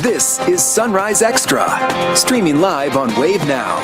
This is Sunrise Extra, streaming live on Wave Now.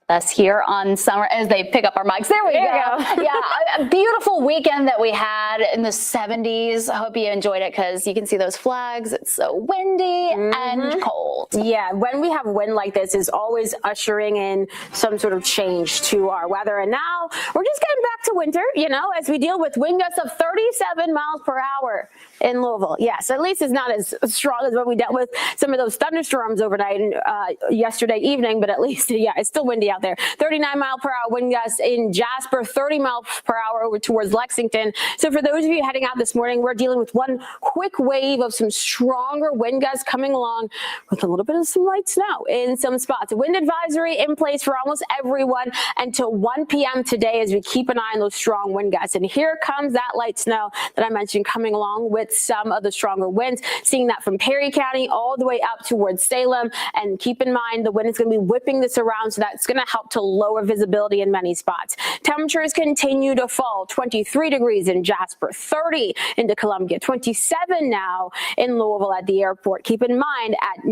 Us here on summer as they pick up our mics. There we go. Yeah, a beautiful weekend that we had in the 70s. I hope you enjoyed it because you can see those flags. It's so windy and cold. Yeah, when we have wind like this, is always ushering in some sort of change to our weather. And now we're just getting back to winter, you know, as we deal with wind gusts of 37 miles per hour in Louisville. Yes, at least it's not as strong as what we dealt with some of those thunderstorms overnight and yesterday evening, but at least, yeah, it's still windy out there. 39 mile per hour wind gusts in Jasper, 30 miles per hour over towards Lexington. So for those of you heading out this morning, we're dealing with one quick wave of some stronger wind gusts coming along with a little bit of some light snow in some spots. A wind advisory in place for almost everyone until 1 p.m. today as we keep an eye on those strong wind gusts. And here comes that light snow that I mentioned coming along with some of the stronger winds. Seeing that from Perry County all the way up towards Salem. And keep in mind the wind is going to be whipping this around, so that's going to help to lower visibility in many spots. Temperatures continue to fall. 23 degrees in Jasper, 30 into Columbia, 27 now in Louisville at the airport. Keep in mind at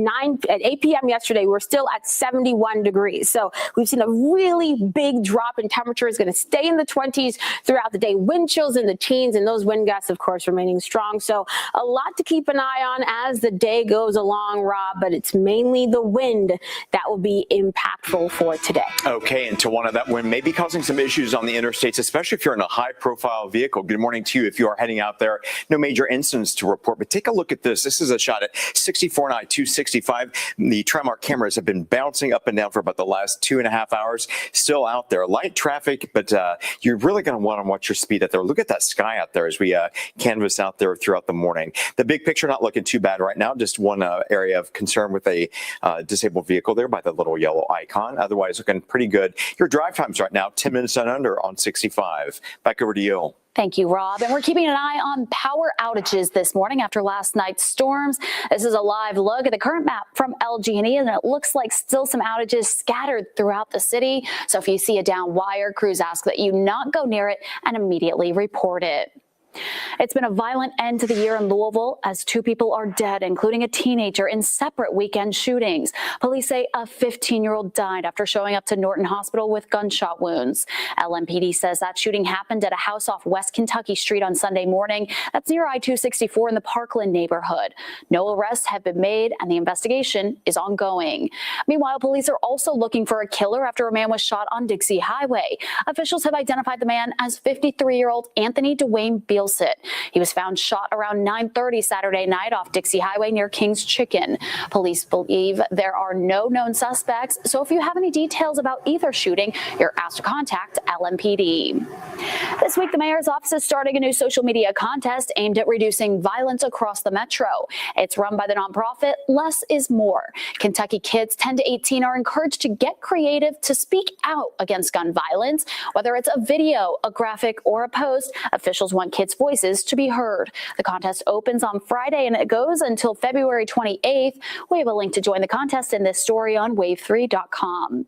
8 p.m. yesterday, we're still at 71 degrees. So we've seen a really big drop in temperature. It's going to stay in the 20s throughout the day. Wind chills in the teens, and those wind gusts, of course, remaining strong. So a lot to keep an eye on as the day goes along, Rob, but it's mainly the wind that will be impactful for today. Okay, and Tawana, that wind may be causing some issues on the interstates, especially if you're in a high-profile vehicle. Good morning to you if you are heading out there. No major incidents to report, but take a look at this. This is a shot at 64 and I-265. The Trimark cameras have been bouncing up and down for about the last 2.5 hours. Still out there. Light traffic, but you're really going to want to watch your speed out there. Look at that sky out there as we canvas out there throughout the morning. The big picture not looking too bad right now. Just one area of concern with a disabled vehicle there by the little yellow icon. Otherwise, looking pretty good. Your drive times right now, 10 minutes and under on 65. Back over to you. Thank you, Rob. And we're keeping an eye on power outages this morning after last night's storms. This is a live look at the current map from LG&E, and it looks like still some outages scattered throughout the city. So if you see a down wire, crews ask that you not go near it and immediately report it. It's been a violent end to the year in Louisville as 2 people are dead, including a teenager, in separate weekend shootings. Police say a 15-year-old died after showing up to Norton Hospital with gunshot wounds. LMPD says that shooting happened at a house off West Kentucky Street on Sunday morning. That's near I-264 in the Parkland neighborhood. No arrests have been made, and the investigation is ongoing. Meanwhile, police are also looking for a killer after a man was shot on Dixie Highway. Officials have identified the man as 53-year-old Anthony Dwayne Beelsit. He was found shot around 9:30 Saturday night off Dixie Highway near King's Chicken. Police believe there are no known suspects, so if you have any details about either shooting, you're asked to contact LMPD. This week, the mayor's office is starting a new social media contest aimed at reducing violence across the metro. It's run by the nonprofit Less is More. Kentucky kids 10 to 18 are encouraged to get creative to speak out against gun violence. Whether it's a video, a graphic, or a post, officials want kids' voices to be heard. The contest opens on Friday and it goes until February 28th. We have a link to join the contest in this story on wave3.com.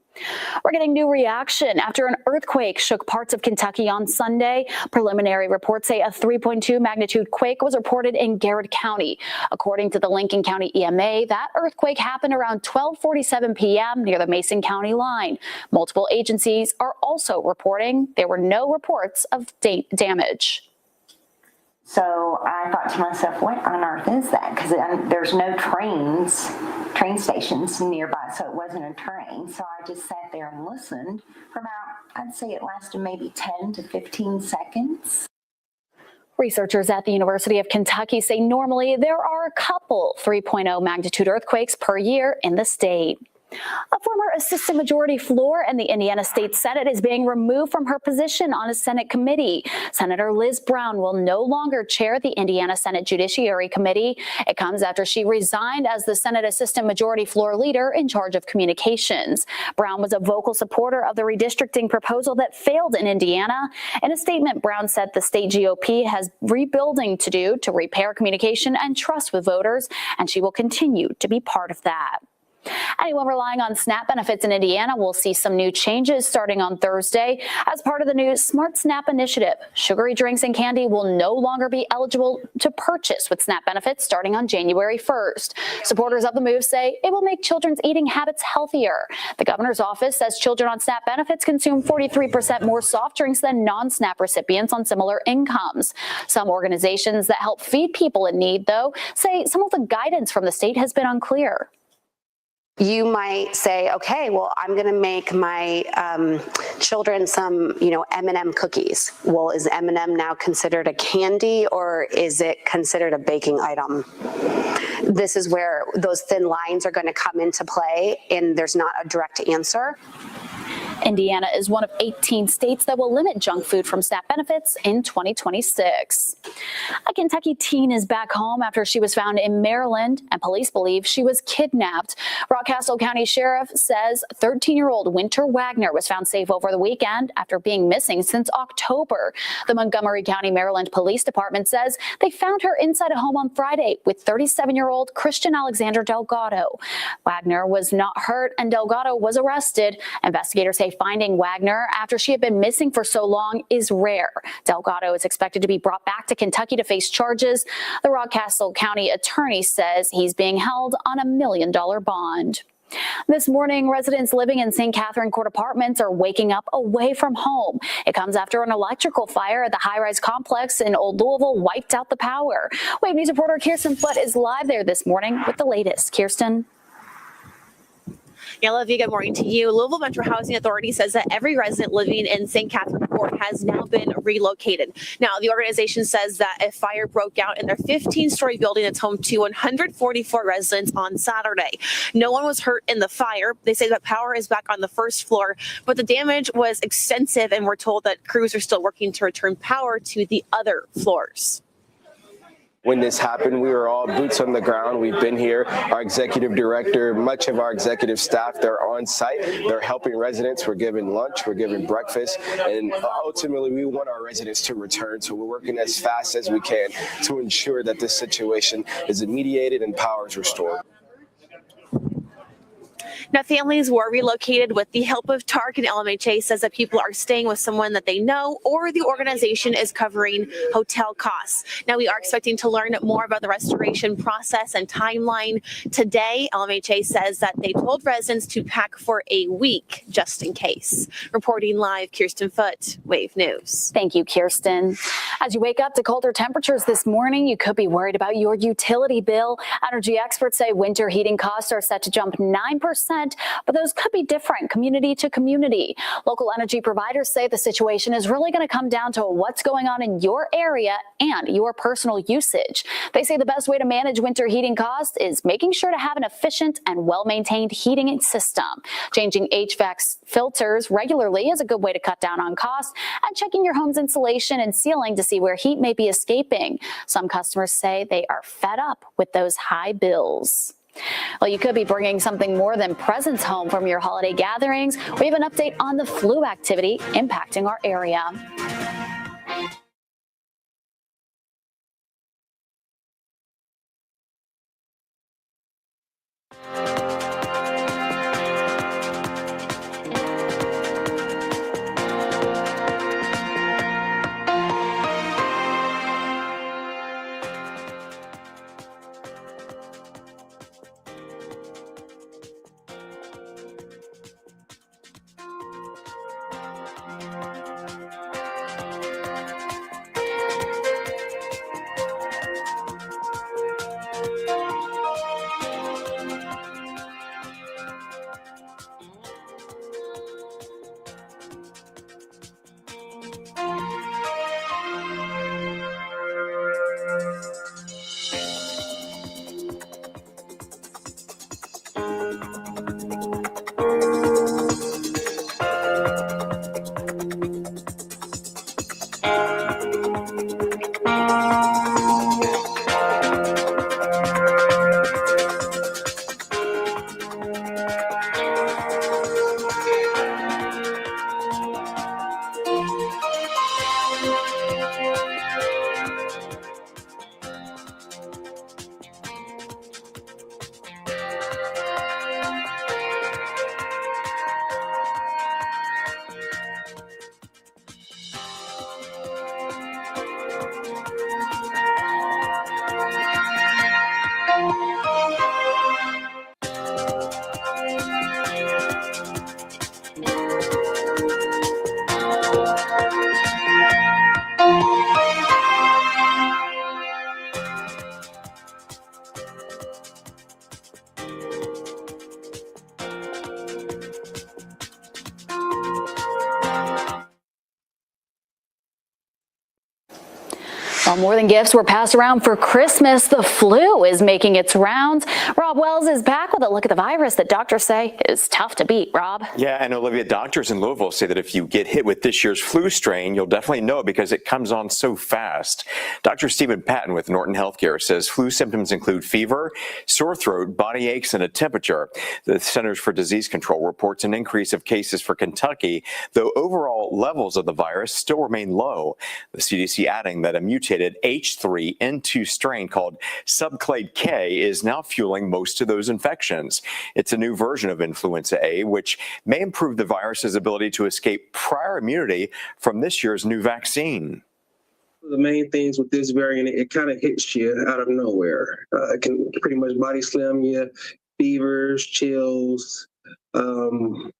We're getting new reaction after an earthquake shook parts of Kentucky on Sunday. Preliminary reports say a 3.2 magnitude quake was reported in Garrett County. According to the Lincoln County EMA, that earthquake happened around 12:47 p.m. near the Mason County line. Multiple agencies are also reporting there were no reports of damage. So I thought to myself, what on earth is that? Because there's no train stations nearby, so it wasn't a train. So I just sat there and listened for about, I'd say it lasted maybe 10 to 15 seconds. Researchers at the University of Kentucky say normally there are a couple 3.0 magnitude earthquakes per year in the state. A former assistant majority floor in the Indiana State Senate is being removed from her position on a Senate committee. Senator Liz Brown will no longer chair the Indiana Senate Judiciary Committee. It comes after she resigned as the Senate assistant majority floor leader in charge of communications. Brown was a vocal supporter of the redistricting proposal that failed in Indiana. In a statement, Brown said the state GOP has rebuilding to do to repair communication and trust with voters, and she will continue to be part of that. Anyone relying on SNAP benefits in Indiana will see some new changes starting on Thursday. As part of the new Smart SNAP initiative, sugary drinks and candy will no longer be eligible to purchase with SNAP benefits starting on January 1st. Supporters of the move say it will make children's eating habits healthier. The governor's office says children on SNAP benefits consume 43% more soft drinks than non-SNAP recipients on similar incomes. Some organizations that help feed people in need, though, say some of the guidance from the state has been unclear. You might say, okay, well, I'm going to make my children some, M&M cookies. Well, is M&M now considered a candy or is it considered a baking item? This is where those thin lines are going to come into play, and there's not a direct answer. Indiana is one of 18 states that will limit junk food from SNAP benefits in 2026. A Kentucky teen is back home after she was found in Maryland, and police believe she was kidnapped. Rockcastle County Sheriff says 13-year-old Winter Wagner was found safe over the weekend after being missing since October. The Montgomery County, Maryland Police Department says they found her inside a home on Friday with 37-year-old Christian Alexander Delgado. Wagner was not hurt, and Delgado was arrested. Investigators say finding Wagner after she had been missing for so long is rare. Delgado is expected to be brought back to Kentucky to face charges. The Rockcastle County attorney says he's being held on $1 million bond. This morning, residents living in St. Catherine Court Apartments are waking up away from home. It comes after an electrical fire at the high-rise complex in Old Louisville wiped out the power. Wave News reporter Kirsten Foote is live there this morning with the latest. Kirsten. Yeah, Olivia, good morning to you. Louisville Metro Housing Authority says that every resident living in St. Catherine Court has now been relocated. Now, the organization says that a fire broke out in their 15-story building that's home to 144 residents on Saturday. No one was hurt in the fire. They say that power is back on the first floor, but the damage was extensive, and we're told that crews are still working to return power to the other floors. When this happened, we were all boots on the ground. We've been here. Our executive director, much of our executive staff, they're on site. They're helping residents. We're giving lunch. We're giving breakfast. And ultimately, we want our residents to return. So we're working as fast as we can to ensure that this situation is mediated and power is restored. Now, families were relocated with the help of TARC, and LMHA says that people are staying with someone that they know, or the organization is covering hotel costs. Now, we are expecting to learn more about the restoration process and timeline today. LMHA says that they told residents to pack for a week just in case. Reporting live, Kirsten Foote, Wave News. Thank you, Kirsten. As you wake up to colder temperatures this morning, you could be worried about your utility bill. Energy experts say winter heating costs are set to jump 9%. But those could be different community to community. Local energy providers say the situation is really going to come down to what's going on in your area and your personal usage. They say the best way to manage winter heating costs is making sure to have an efficient and well-maintained heating system. Changing HVAC filters regularly is a good way to cut down on costs, and checking your home's insulation and ceiling to see where heat may be escaping. Some customers say they are fed up with those high bills. Well, you could be bringing something more than presents home from your holiday gatherings. We have an update on the flu activity impacting our area. While more than gifts were passed around for Christmas, the flu is making its rounds. Rob Wells is back with a look at the virus that doctors say is tough to beat. Rob? Yeah, and Olivia, doctors in Louisville say that if you get hit with this year's flu strain, you'll definitely know it because it comes on so fast. Dr. Stephen Patton with Norton Healthcare says flu symptoms include fever, sore throat, body aches, and a temperature. The Centers for Disease Control reports an increase of cases for Kentucky, though overall levels of the virus still remain low. The CDC adding that a mutated H3N2 strain called subclade K is now fueling most of those infections. It's a new version of influenza A, which may improve the virus's ability to escape prior immunity from this year's new vaccine. The main things with this variant, it kind of hits you out of nowhere. It can pretty much body slam you, fevers, chills, and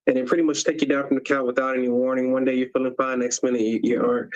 it pretty much take you down from the couch without any warning. One day you're feeling fine, next minute you aren't.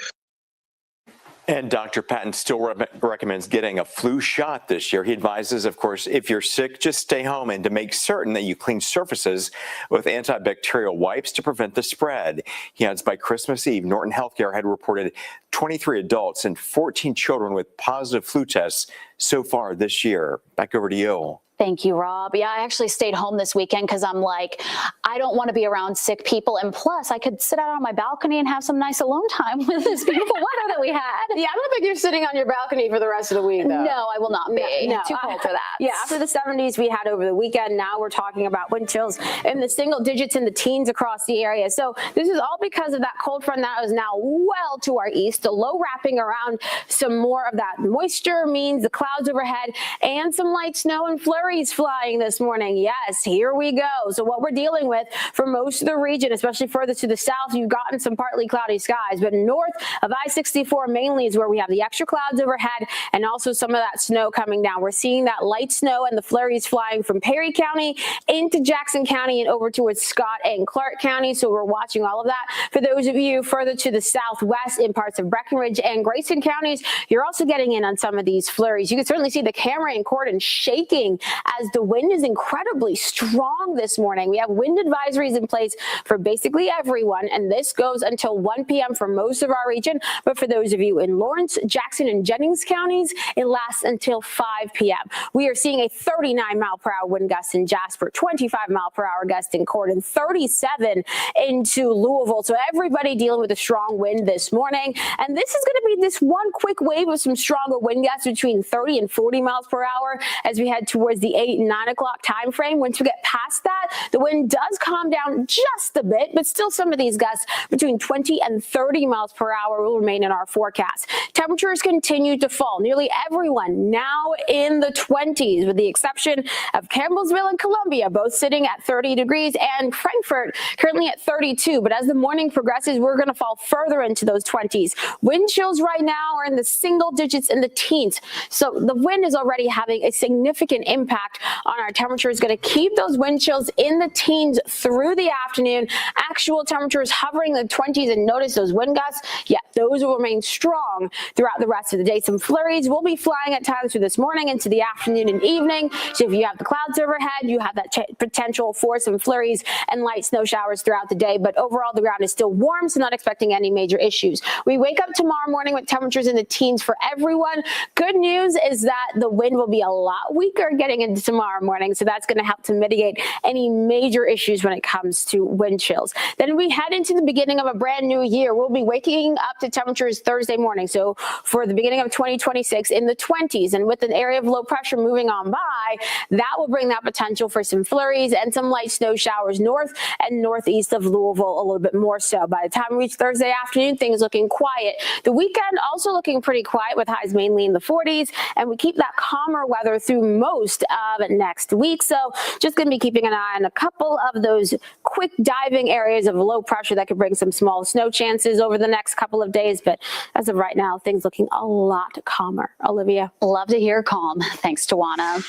And Dr. Patton still recommends getting a flu shot this year. He advises, of course, if you're sick, just stay home and to make certain that you clean surfaces with antibacterial wipes to prevent the spread. He adds by Christmas Eve, Norton Healthcare had reported 23 adults and 14 children with positive flu tests so far this year. Back over to you. Thank you, Rob. Yeah, I actually stayed home this weekend because I'm like, I don't want to be around sick people. And plus, I could sit out on my balcony and have some nice alone time with this beautiful weather that we had. Yeah, I don't think you're sitting on your balcony for the rest of the week, though. No, I will not be. No, Too cold for that. Yeah, after the 70s we had over the weekend, now we're talking about wind chills in the single digits in the teens across the area. So this is all because of that cold front that is now well to our east. The low wrapping around some more of that moisture means the clouds overhead and some light snow and flurries flying this morning. Yes, here we go. So what we're dealing with for most of the region, especially further to the south, you've gotten some partly cloudy skies, but north of I-64 mainly is where we have the extra clouds overhead and also some of that snow coming down. We're seeing that light snow and the flurries flying from Perry County into Jackson County and over towards Scott and Clark County. So we're watching all of that. For those of you further to the southwest in parts of Breckenridge and Grayson counties, you're also getting in on some of these flurries. You can certainly see the camera and cordon shaking as the wind is incredibly strong this morning. We have wind advisories in place for basically everyone, and this goes until 1 p.m. for most of our region. But for those of you in Lawrence, Jackson, and Jennings counties, it lasts until 5 p.m. We are seeing a 39-mile-per-hour wind gust in Jasper, 25-mile-per-hour gust in Cordon, 37 into Louisville. So everybody dealing with a strong wind this morning. And this is going to be this one quick wave of some stronger wind gusts between 30 and 40 miles per hour as we head towards the 8 and 9 o'clock time frame. Once we get past that, the wind does calm down just a bit, but still some of these gusts between 20 and 30 miles per hour will remain in our forecast. Temperatures continue to fall. Nearly everyone now in the 20s, with the exception of Campbellsville and Columbia, both sitting at 30 degrees, and Frankfort currently at 32. But as the morning progresses, we're going to fall further into those 20s. Wind chills right now are in the single digits in the teens. So the wind is already having a significant impact on our temperatures. Going to keep those wind chills in the teens through the afternoon. Actual temperatures hovering in the 20s, and notice those wind gusts. Yeah, those will remain strong throughout the rest of the day. Some flurries will be flying at times through this morning into the afternoon and evening. So if you have the clouds overhead, you have that potential for some flurries and light snow showers throughout the day. But overall, the ground is still warm, so not expecting any major issues. We wake up tomorrow morning with temperatures in the teens for everyone. Good news is that the wind will be a lot weaker getting into tomorrow morning, so that's going to help to mitigate any major issues when it comes to wind chills. Then we head into the beginning of a brand new year. We'll be waking up to temperatures Thursday morning, so for the beginning of 2026 in the 20s, and with an area of low pressure moving on by, that will bring that potential for some flurries and some light snow showers north and northeast of Louisville a little bit more so. By the time we reach Thursday afternoon, things looking quiet. The weekend also looking pretty quiet with highs mainly in the 40s, and we keep that calmer weather through most of next week. So just going to be keeping an eye on a couple of those quick diving areas of low pressure that could bring some small snow chances over the next couple of days. But as of right now, things looking a lot calmer. Olivia. Love to hear calm. Thanks, Tawana.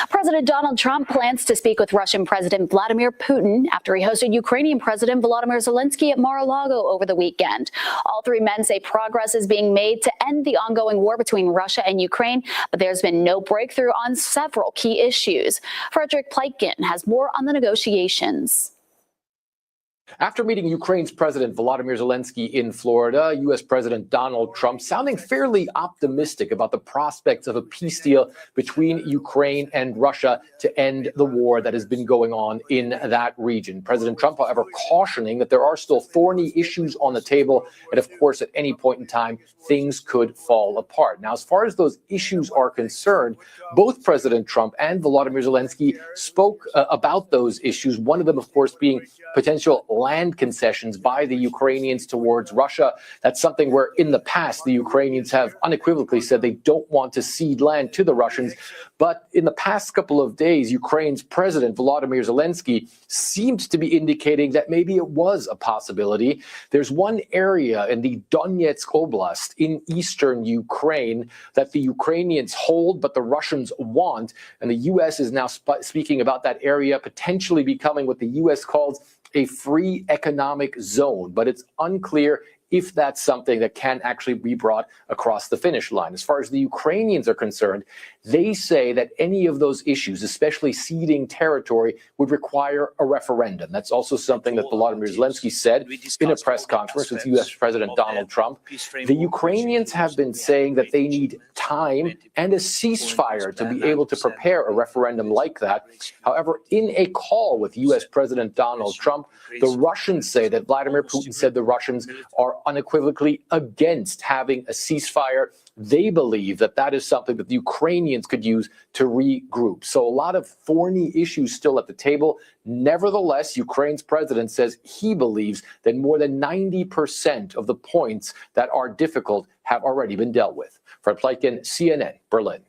President Donald Trump plans to speak with Russian President Vladimir Putin after he hosted Ukrainian President Volodymyr Zelensky at Mar-a-Lago over the weekend. All three men say progress is being made to end the ongoing war between Russia and Ukraine, but there's been no breakthrough on several key issues. Frederick Pleitgen has more on the negotiations. After meeting Ukraine's President Volodymyr Zelensky in Florida, U.S. President Donald Trump sounding fairly optimistic about the prospects of a peace deal between Ukraine and Russia to end the war that has been going on in that region. President Trump, however, cautioning that there are still thorny issues on the table, and of course, at any point in time, things could fall apart. Now, as far as those issues are concerned, both President Trump and Volodymyr Zelensky spoke about those issues, one of them, of course, being potential land concessions by the Ukrainians towards Russia. That's something where in the past the Ukrainians have unequivocally said they don't want to cede land to the Russians. But in the past couple of days, Ukraine's President Volodymyr Zelensky seemed to be indicating that maybe it was a possibility. There's one area in the Donetsk Oblast in eastern Ukraine that the Ukrainians hold, but the Russians want. And the U.S. is now speaking about that area potentially becoming what the U.S. calls a free economic zone, but it's unclear if that's something that can actually be brought across the finish line. As far as the Ukrainians are concerned, they say that any of those issues, especially ceding territory, would require a referendum. That's also something that Volodymyr Zelensky said in a press conference with U.S. President Donald Trump. The Ukrainians have been saying that they need time and a ceasefire to be able to prepare a referendum like that. However, in a call with U.S. President Donald Trump, the Russians say that Vladimir Putin said the Russians are unequivocally against having a ceasefire. They believe that that is something that the Ukrainians could use to regroup. So a lot of thorny issues still at the table. Nevertheless, Ukraine's president says he believes that more than 90% of the points that are difficult have already been dealt with. Fred Pleitgen, CNN, Berlin.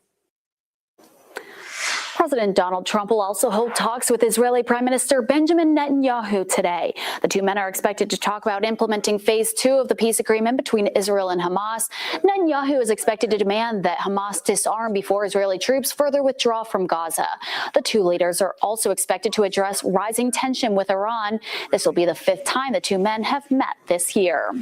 President Donald Trump will also hold talks with Israeli Prime Minister Benjamin Netanyahu today. The two men are expected to talk about implementing phase 2 of the peace agreement between Israel and Hamas. Netanyahu is expected to demand that Hamas disarm before Israeli troops further withdraw from Gaza. The two leaders are also expected to address rising tension with Iran. This will be the 5th time the two men have met this year.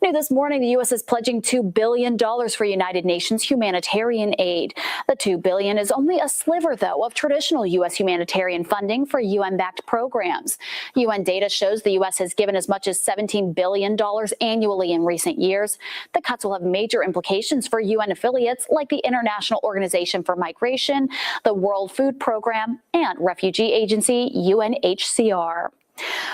New this morning, the U.S. is pledging $2 billion for United Nations humanitarian aid. The $2 billion is only a sliver, though, of traditional U.S. humanitarian funding for UN-backed programs. UN data shows the U.S. has given as much as $17 billion annually in recent years. The cuts will have major implications for UN affiliates like the International Organization for Migration, the World Food Program, and refugee agency UNHCR.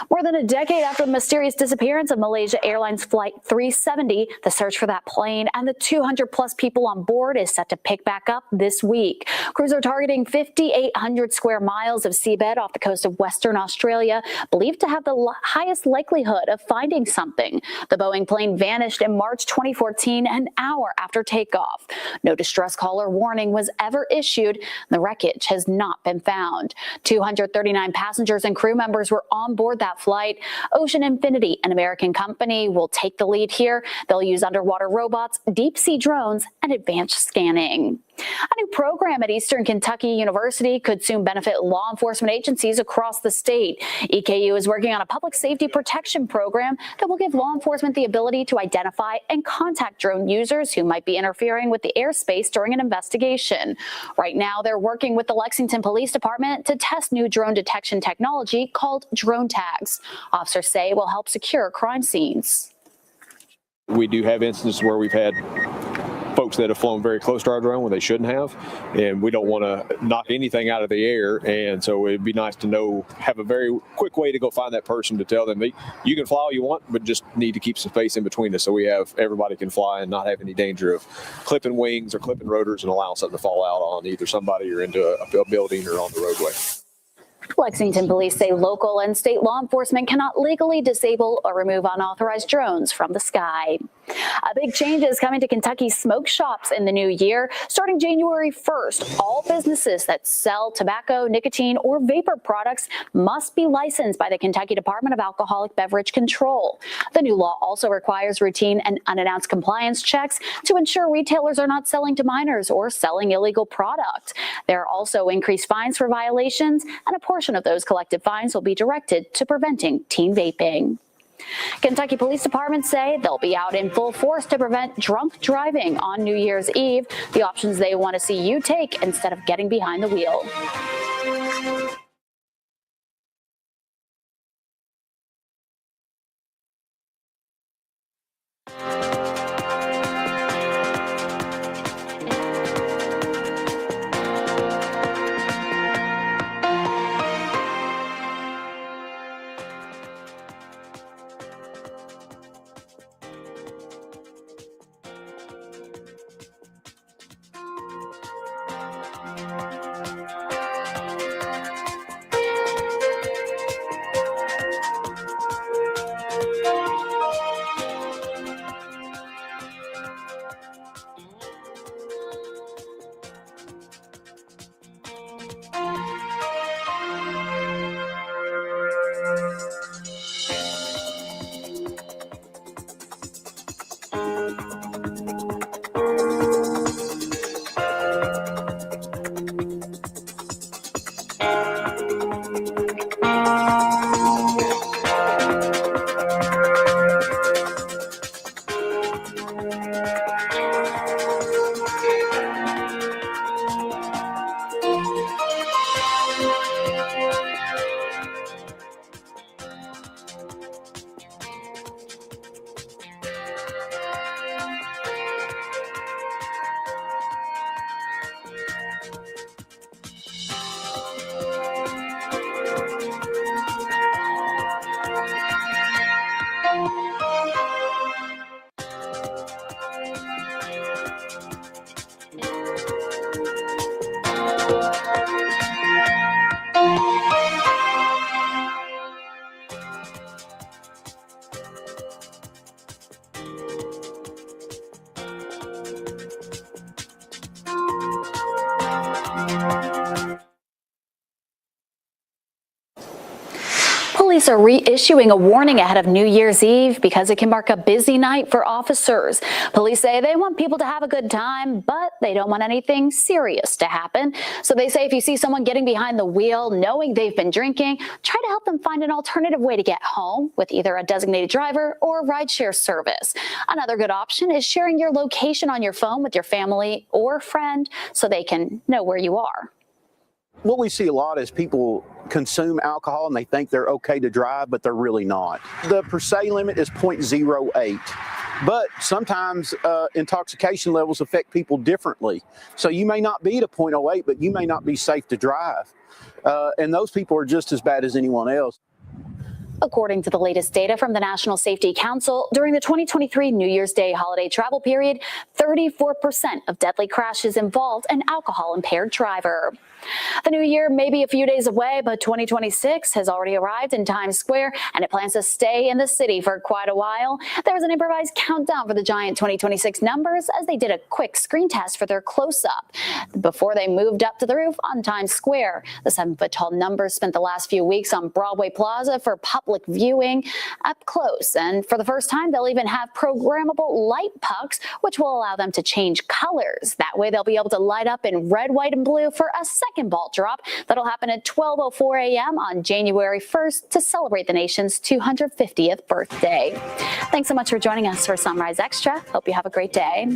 More than a decade after the mysterious disappearance of Malaysia Airlines Flight 370, the search for that plane and the 200-plus people on board is set to pick back up this week. Crews are targeting 5,800 square miles of seabed off the coast of Western Australia, believed to have the highest likelihood of finding something. The Boeing plane vanished in March 2014, an hour after takeoff. No distress call or warning was ever issued. The wreckage has not been found. 239 passengers and crew members were on board that flight. Ocean Infinity, an American company, will take the lead here. They'll use underwater robots, deep sea drones, and advanced scanning. A new program at Eastern Kentucky University could soon benefit law enforcement agencies across the state. EKU is working on a public safety protection program that will give law enforcement the ability to identify and contact drone users who might be interfering with the airspace during an investigation. Right now, they're working with the Lexington Police Department to test new drone detection technology called drone tags. Officers say it will help secure crime scenes. We do have instances where we've had folks that have flown very close to our drone when they shouldn't have, and we don't want to knock anything out of the air. And so it'd be nice to know, have a very quick way to go find that person to tell them, you can fly all you want, but just need to keep some space in between us so we have everybody can fly and not have any danger of clipping wings or clipping rotors and allowing something to fall out on either somebody or into a building or on the roadway. Lexington police say local and state law enforcement cannot legally disable or remove unauthorized drones from the sky. A big change is coming to Kentucky smoke shops in the new year. Starting January 1st, all businesses that sell tobacco, nicotine, or vapor products must be licensed by the Kentucky Department of Alcoholic Beverage Control. The new law also requires routine and unannounced compliance checks to ensure retailers are not selling to minors or selling illegal product. There are also increased fines for violations, and a portion of those collected fines will be directed to preventing teen vaping. Kentucky Police Departments say they'll be out in full force to prevent drunk driving on New Year's Eve, the options they want to see you take instead of getting behind the wheel. Police are reissuing a warning ahead of New Year's Eve because it can mark a busy night for officers. Police say they want people to have a good time, but they don't want anything serious to happen. So they say if you see someone getting behind the wheel, knowing they've been drinking, try to help them find an alternative way to get home with either a designated driver or rideshare service. Another good option is sharing your location on your phone with your family or friend so they can know where you are. What we see a lot is people consume alcohol and they think they're okay to drive, but they're really not. The per se limit is 0.08, but sometimes intoxication levels affect people differently. So you may not be at a 0.08, but you may not be safe to drive. And those people are just as bad as anyone else. According to the latest data from the National Safety Council, during the 2023 New Year's Day holiday travel period, 34% of deadly crashes involved an alcohol-impaired driver. The new year may be a few days away, but 2026 has already arrived in Times Square, and it plans to stay in the city for quite a while. There was an improvised countdown for the giant 2026 numbers as they did a quick screen test for their close-up before they moved up to the roof on Times Square. The 7-foot-tall numbers spent the last few weeks on Broadway Plaza for public viewing up close, and for the first time, they'll even have programmable light pucks, which will allow them to change colors. That way, they'll be able to light up in red, white, and blue for a second ball drop that'll happen at 12:04 a.m. on January 1st to celebrate the nation's 250th birthday. Thanks so much for joining us for Sunrise Extra. Hope you have a great day.